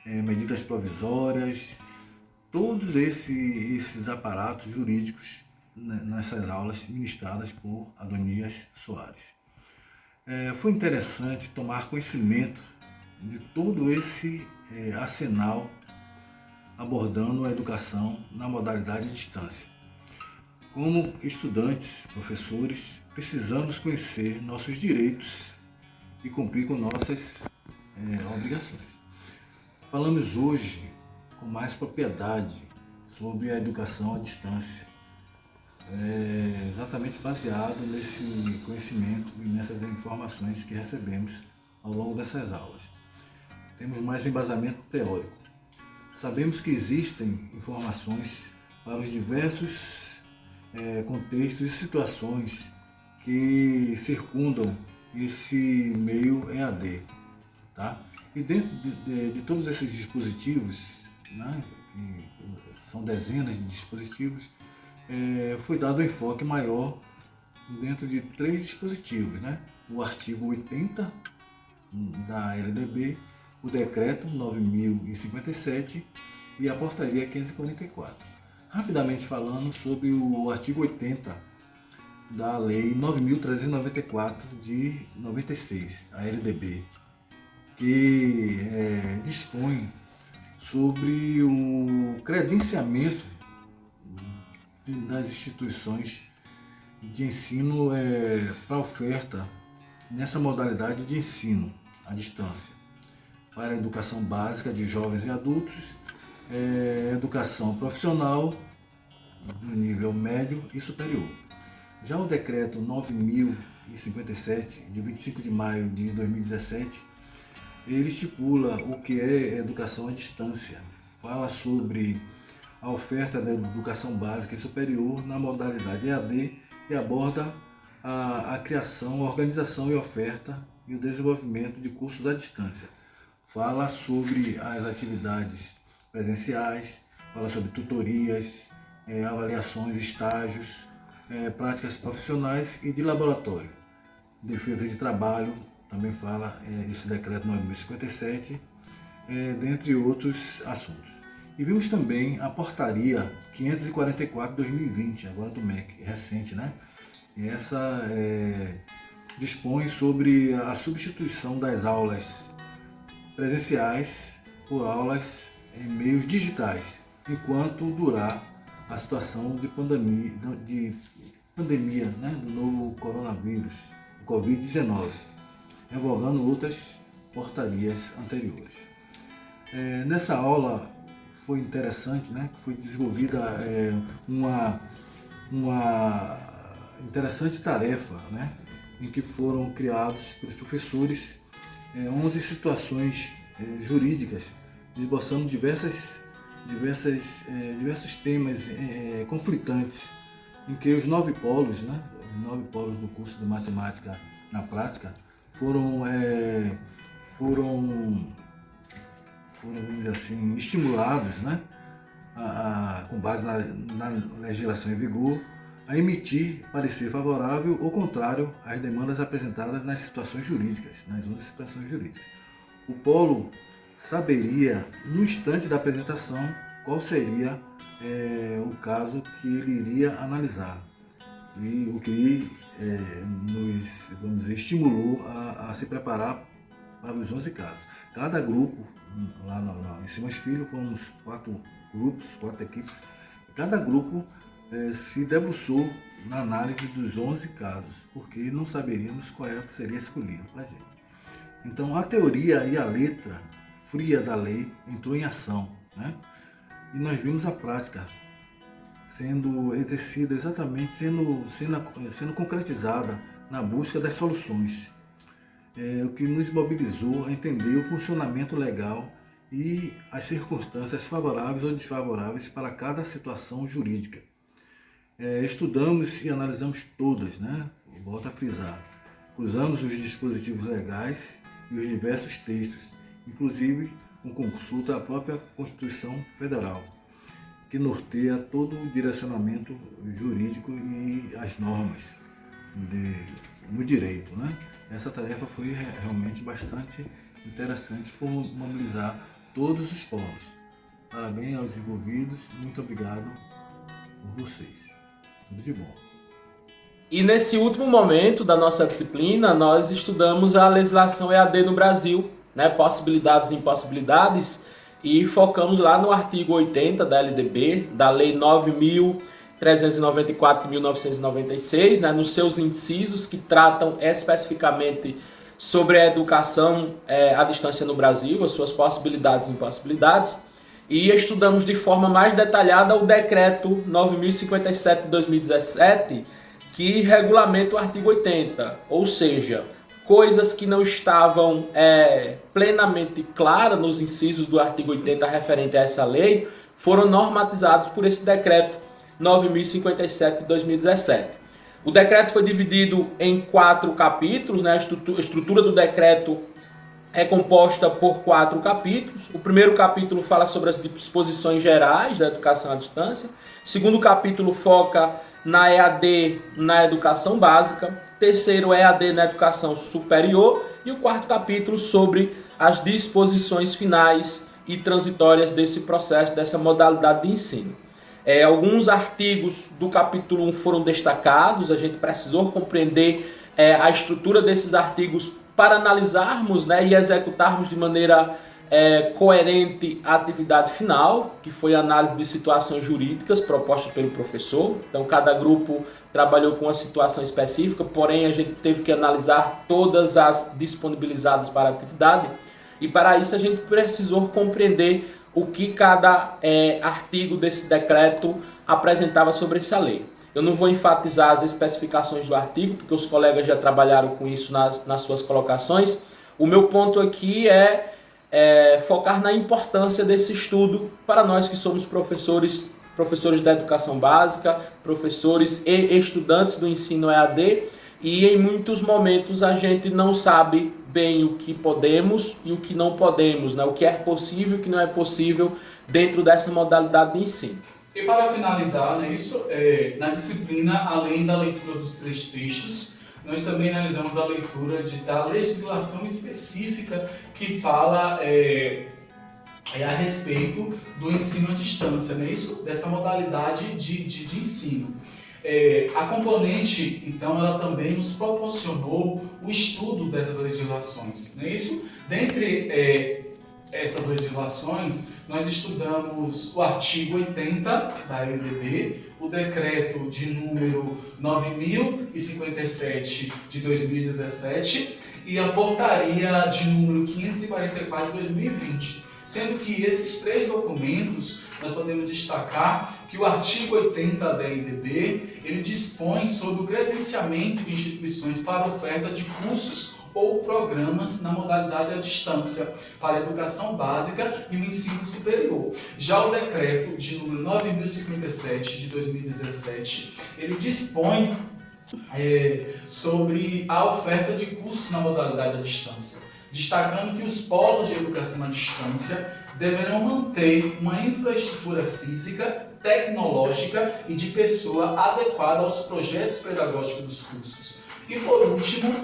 Speaker 2: medidas provisórias, todos esses aparatos jurídicos nessas aulas ministradas por Adonias Soares. Foi interessante tomar conhecimento de todo esse arsenal abordando a educação na modalidade à distância. Como estudantes, professores, precisamos conhecer nossos direitos e cumprir com nossas obrigações. Falamos hoje com mais propriedade sobre a educação à distância, exatamente baseado nesse conhecimento e nessas informações que recebemos ao longo dessas aulas. Temos mais embasamento teórico. Sabemos que existem informações para os diversos contextos e situações que circundam esse meio EAD, tá? E dentro de todos esses dispositivos, né, que são dezenas de dispositivos, foi dado um enfoque maior dentro de 3 dispositivos, né? O artigo 80 da LDB, o decreto 9.057 e a portaria 544. Rapidamente falando sobre o artigo 80 da Lei 9.394 de 96, a LDB, que dispõe sobre o credenciamento das instituições de ensino para oferta nessa modalidade de ensino à distância, para a educação básica de jovens e adultos, educação profissional no nível médio e superior. Já o decreto 9.057, de 25 de maio de 2017, ele estipula o que é educação à distância, fala sobre a oferta da educação básica e superior na modalidade EAD e aborda a criação, a organização e oferta e o desenvolvimento de cursos à distância. Fala sobre as atividades presenciais, fala sobre tutorias, avaliações, estágios, práticas profissionais e de laboratório. Defesa de trabalho, também fala esse decreto 9.057, dentre outros assuntos. E vimos também a portaria 544/2020, agora do MEC, recente, né? E essa dispõe sobre a substituição das aulas presenciais por aulas em meios digitais, enquanto durar a situação de pandemia, né, do novo coronavírus, o Covid-19, revogando outras portarias anteriores. Nessa aula foi interessante, né, que foi desenvolvida uma interessante tarefa, né, em que foram criados pelos professores 11 situações jurídicas, esboçando diversos temas conflitantes, em que os 9 polos, né, os 9 polos do curso de matemática na prática foram vamos dizer assim, estimulados, né, com base na legislação em vigor, a emitir parecer favorável ou contrário às demandas apresentadas nas situações jurídicas, nas 11 situações jurídicas. O polo saberia, no instante da apresentação, qual seria o caso que ele iria analisar. E o que nos, vamos dizer, estimulou a se preparar para os 11 casos. Cada grupo, lá no Simões Filho, foram 4 grupos, 4 equipes. Cada grupo se debruçou na análise dos 11 casos, porque não saberíamos qual é que seria escolhido para a gente. Então, a teoria e a letra fria da lei entrou em ação, né? E nós vimos a prática sendo exercida exatamente, sendo concretizada na busca das soluções, o que nos mobilizou a entender o funcionamento legal e as circunstâncias favoráveis ou desfavoráveis para cada situação jurídica. Estudamos e analisamos todas, né? Volto a frisar. Usamos os dispositivos legais e os diversos textos, inclusive com consulta à própria Constituição Federal, que norteia todo o direcionamento jurídico e as normas no direito, né? essa tarefa foi realmente bastante interessante por mobilizar todos os polos. Parabéns aos envolvidos, muito obrigado por vocês. Tudo de bom.
Speaker 3: E nesse último momento da nossa disciplina, nós estudamos a legislação EAD no Brasil, né, possibilidades e impossibilidades, e focamos lá no artigo 80 da LDB, da Lei 9.394 de 1996, né, nos seus incisos que tratam especificamente sobre a educação à distância no Brasil, as suas possibilidades e impossibilidades, e estudamos de forma mais detalhada o Decreto 9.057 de 2017, que regulamenta o artigo 80, ou seja, coisas que não estavam plenamente claras nos incisos do artigo 80 referente a essa lei, foram normatizados por esse Decreto 9.057 de 2017. O decreto foi dividido em 4 capítulos, né? A estrutura do decreto é composta por 4 capítulos. O primeiro capítulo fala sobre as disposições gerais da educação à distância. O segundo capítulo foca na EAD, na educação básica. O terceiro, EAD na educação superior. E o quarto capítulo sobre as disposições finais e transitórias desse processo, dessa modalidade de ensino. Alguns artigos do capítulo 1 foram destacados, a gente precisou compreender a estrutura desses artigos para analisarmos, né, e executarmos de maneira coerente a atividade final, que foi a análise de situações jurídicas proposta pelo professor. Então, cada grupo trabalhou com uma situação específica, porém a gente teve que analisar todas as disponibilizadas para a atividade, e para isso a gente precisou compreender o que cada artigo desse decreto apresentava sobre essa lei. Eu não vou enfatizar as especificações do artigo, porque os colegas já trabalharam com isso nas suas colocações. O meu ponto aqui é focar na importância desse estudo para nós que somos professores da educação básica, professores e estudantes do ensino EAD, e em muitos momentos a gente não sabe bem o que podemos e o que não podemos, né? O que é possível e o que não é possível dentro dessa modalidade de ensino.
Speaker 4: E para finalizar, né, na disciplina, além da leitura dos 3 textos, nós também analisamos a leitura da legislação específica que fala a respeito do ensino à distância, né? Isso, dessa modalidade de ensino. A componente, então, ela também nos proporcionou o estudo dessas legislações, não é isso? Dentre essas legislações, nós estudamos o artigo 80 da LDB, o decreto de número 9.057 de 2017 e a portaria de número 544 de 2020. Sendo que esses 3 documentos, nós podemos destacar que o artigo 80 da LDB, ele dispõe sobre o credenciamento de instituições para oferta de cursos ou programas na modalidade à distância para a educação básica e o ensino superior. Já o decreto de número 9.057 de 2017, ele dispõe sobre a oferta de cursos na modalidade à distância, destacando que os polos de educação à distância deverão manter uma infraestrutura física, tecnológica e de pessoa adequada aos projetos pedagógicos dos cursos. E por último,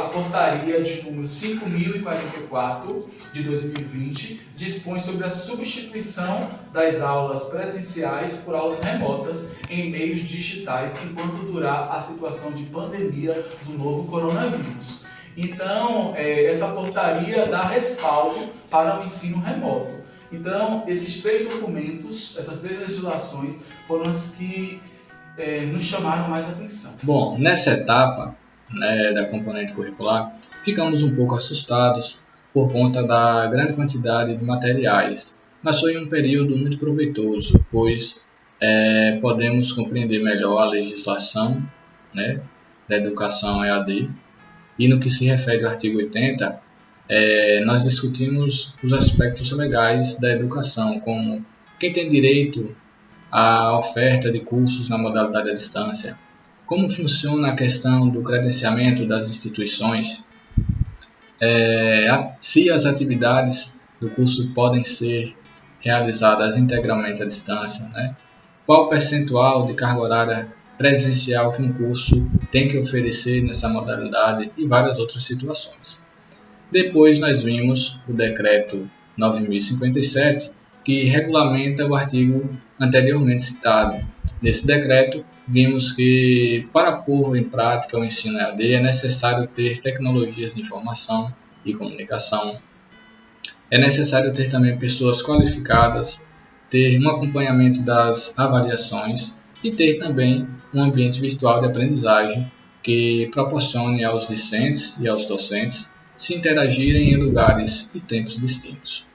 Speaker 4: a portaria de número 5.044 de 2020 dispõe sobre a substituição das aulas presenciais por aulas remotas em meios digitais enquanto durar a situação de pandemia do novo coronavírus. Então, essa portaria dá respaldo para o ensino remoto. Então, esses 3 documentos, essas 3 legislações foram as que nos chamaram mais atenção.
Speaker 5: Bom, nessa etapa da componente curricular, ficamos um pouco assustados por conta da grande quantidade de materiais, mas foi um período muito proveitoso, pois podemos compreender melhor a legislação, né, da educação EAD. E no que se refere ao artigo 80, nós discutimos os aspectos legais da educação, como quem tem direito à oferta de cursos na modalidade à distância, como funciona a questão do credenciamento das instituições, se as atividades do curso podem ser realizadas integralmente à distância, né? Qual o percentual de carga horária presencial que um curso tem que oferecer nessa modalidade e várias outras situações. Depois nós vimos o decreto 9.057, que regulamenta o artigo anteriormente citado. Nesse decreto, vimos que para pôr em prática o ensino EAD é necessário ter tecnologias de informação e comunicação. É necessário ter também pessoas qualificadas, ter um acompanhamento das avaliações e ter também um ambiente virtual de aprendizagem que proporcione aos discentes e aos docentes se interagirem em lugares e tempos distintos.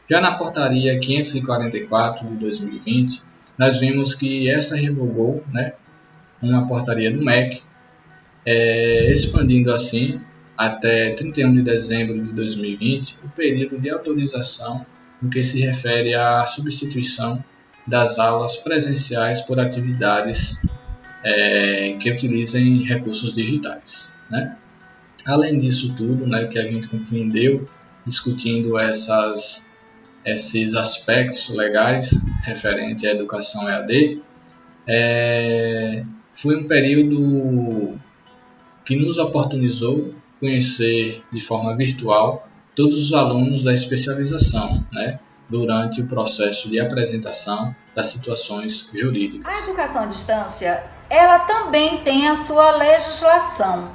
Speaker 5: Já na portaria 544 de 2020, nós vimos que essa revogou, uma portaria do MEC, expandindo assim até 31 de dezembro de 2020 o período de autorização no que se refere à substituição das aulas presenciais por atividades que utilizem recursos digitais. Além disso tudo, que a gente compreendeu discutindo esses aspectos legais referentes à educação EAD, foi um período que nos oportunizou conhecer de forma virtual todos os alunos da especialização, durante o processo de apresentação das situações jurídicas.
Speaker 1: A educação à distância, ela também tem a sua legislação.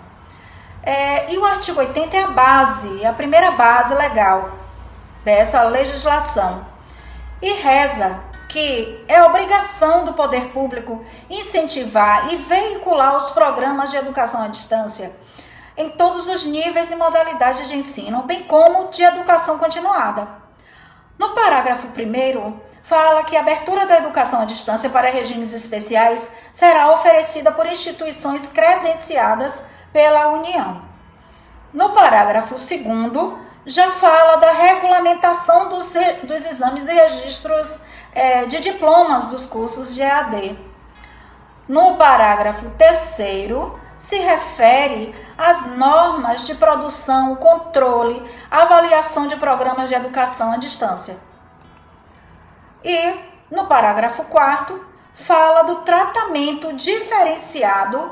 Speaker 1: E o artigo 80 é a primeira base legal dessa legislação. E reza que é obrigação do poder público incentivar e veicular os programas de educação à distância em todos os níveis e modalidades de ensino, bem como de educação continuada. No parágrafo 1º, fala que a abertura da educação à distância para regimes especiais será oferecida por instituições credenciadas pela União. No parágrafo 2º, já fala da regulamentação dos exames e registros de diplomas dos cursos de EAD. No parágrafo 3º, se refere às normas de produção, controle, avaliação de programas de educação à distância. E no parágrafo 4º, fala do tratamento diferenciado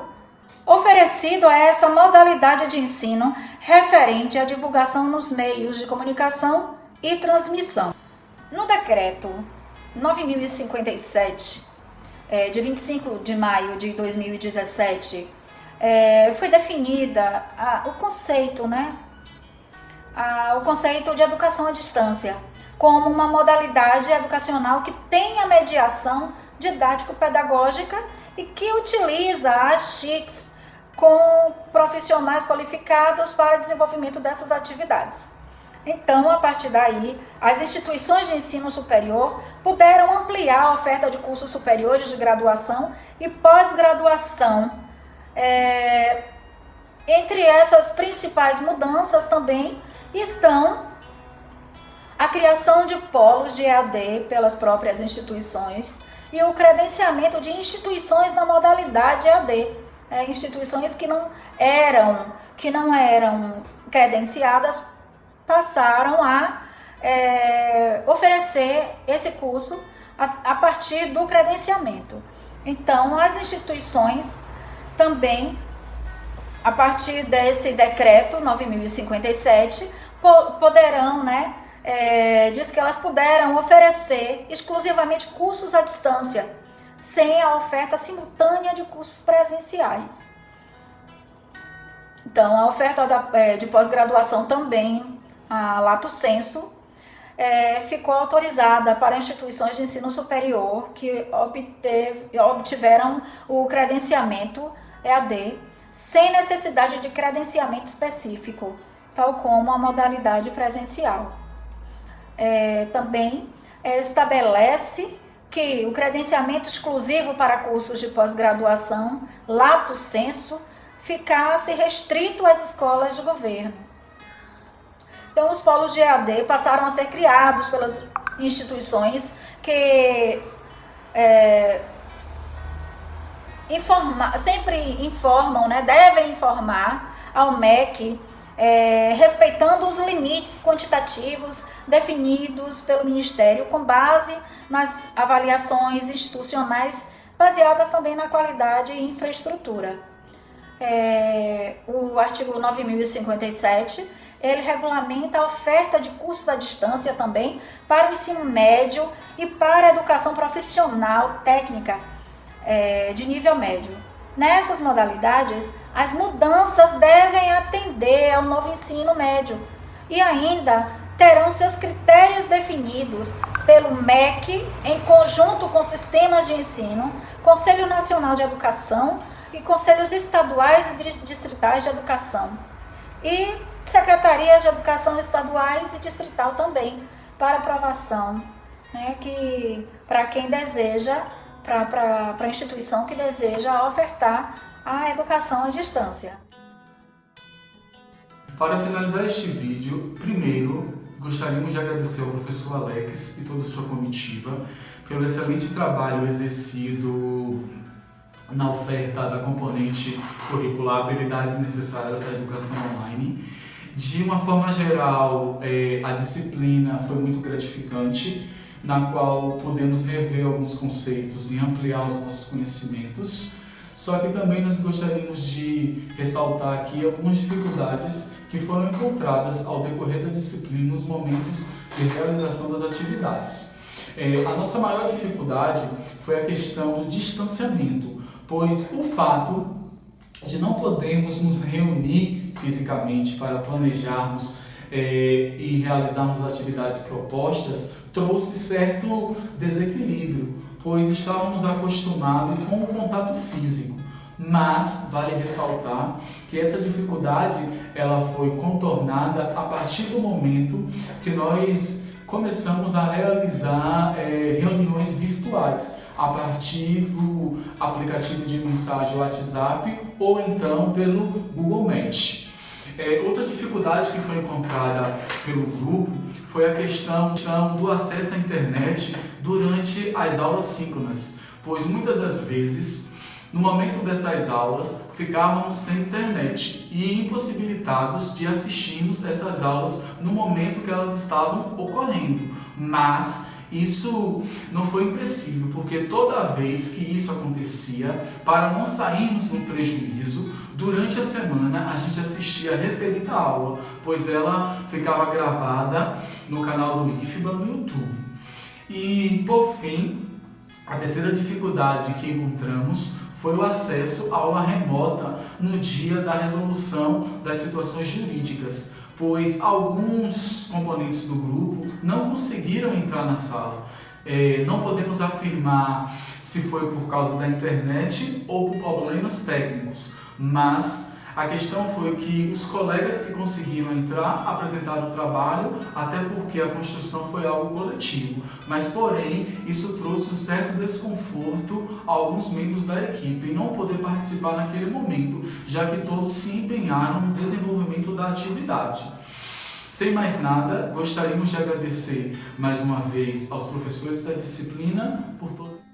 Speaker 1: oferecido a essa modalidade de ensino referente à divulgação nos meios de comunicação e transmissão. No decreto 9.057, de 25 de maio de 2017, foi definida o conceito, o conceito de educação à distância como uma modalidade educacional que tem a mediação didático-pedagógica e que utiliza as TICs com profissionais qualificados para desenvolvimento dessas atividades. Então, a partir daí, as instituições de ensino superior puderam ampliar a oferta de cursos superiores de graduação e pós-graduação. Entre essas principais mudanças também estão a criação de polos de EAD pelas próprias instituições e o credenciamento de instituições na modalidade EAD. Instituições que não eram credenciadas passaram a oferecer esse curso a partir do credenciamento. Então, as instituições também, a partir desse decreto 9.057, poderão, diz que elas puderam oferecer exclusivamente cursos à distância, sem a oferta simultânea de cursos presenciais. Então, a oferta de pós-graduação também, a lato sensu, ficou autorizada para instituições de ensino superior que obtiveram o credenciamento EAD, sem necessidade de credenciamento específico, tal como a modalidade presencial. Também estabelece que o credenciamento exclusivo para cursos de pós-graduação, lato sensu, ficasse restrito às escolas de governo. Então, os polos de EAD passaram a ser criados pelas instituições que sempre informam, devem informar ao MEC, respeitando os limites quantitativos definidos pelo Ministério com base nas avaliações institucionais baseadas também na qualidade e infraestrutura. O artigo 9.057, ele regulamenta a oferta de cursos à distância também para o ensino médio e para a educação profissional técnica de nível médio. Nessas modalidades, as mudanças devem atender ao novo ensino médio e ainda terão seus critérios definidos pelo MEC, em conjunto com sistemas de ensino, Conselho Nacional de Educação e Conselhos Estaduais e Distritais de Educação, e Secretarias de Educação Estaduais e Distrital também, para aprovação, né, para quem deseja, para a instituição que deseja ofertar a educação à distância.
Speaker 4: Para finalizar este vídeo, primeiro gostaríamos de agradecer ao professor Alex e toda a sua comitiva pelo excelente trabalho exercido na oferta da componente curricular Habilidades Necessárias para a Educação Online. De uma forma geral, a disciplina foi muito gratificante, na qual podemos rever alguns conceitos e ampliar os nossos conhecimentos. Só que também nós gostaríamos de ressaltar aqui algumas dificuldades que foram encontradas ao decorrer da disciplina nos momentos de realização das atividades. A nossa maior dificuldade foi a questão do distanciamento, pois o fato de não podermos nos reunir fisicamente para planejarmos e realizarmos as atividades propostas trouxe certo desequilíbrio, pois estávamos acostumados com o contato físico. Mas vale ressaltar que essa dificuldade ela foi contornada a partir do momento que nós começamos a realizar reuniões virtuais a partir do aplicativo de mensagem WhatsApp ou então pelo Google Meet. Outra dificuldade que foi encontrada pelo grupo foi a questão do acesso à internet durante as aulas síncronas, pois muitas das vezes, no momento dessas aulas, ficávamos sem internet e impossibilitados de assistirmos essas aulas no momento que elas estavam ocorrendo. Mas isso não foi impossível, porque toda vez que isso acontecia, para não sairmos no prejuízo, durante a semana a gente assistia a referida aula, pois ela ficava gravada no canal do IFBA no YouTube. E, por fim, a terceira dificuldade que encontramos foi o acesso à aula remota no dia da resolução das situações jurídicas, pois alguns componentes do grupo não conseguiram entrar na sala. Não podemos afirmar se foi por causa da internet ou por problemas técnicos, mas a questão foi que os colegas que conseguiram entrar apresentaram o trabalho, até porque a construção foi algo coletivo, mas porém isso trouxe um certo desconforto a alguns membros da equipe em não poder participar naquele momento, já que todos se empenharam no desenvolvimento da atividade. Sem mais nada, gostaríamos de agradecer mais uma vez aos professores da disciplina por todo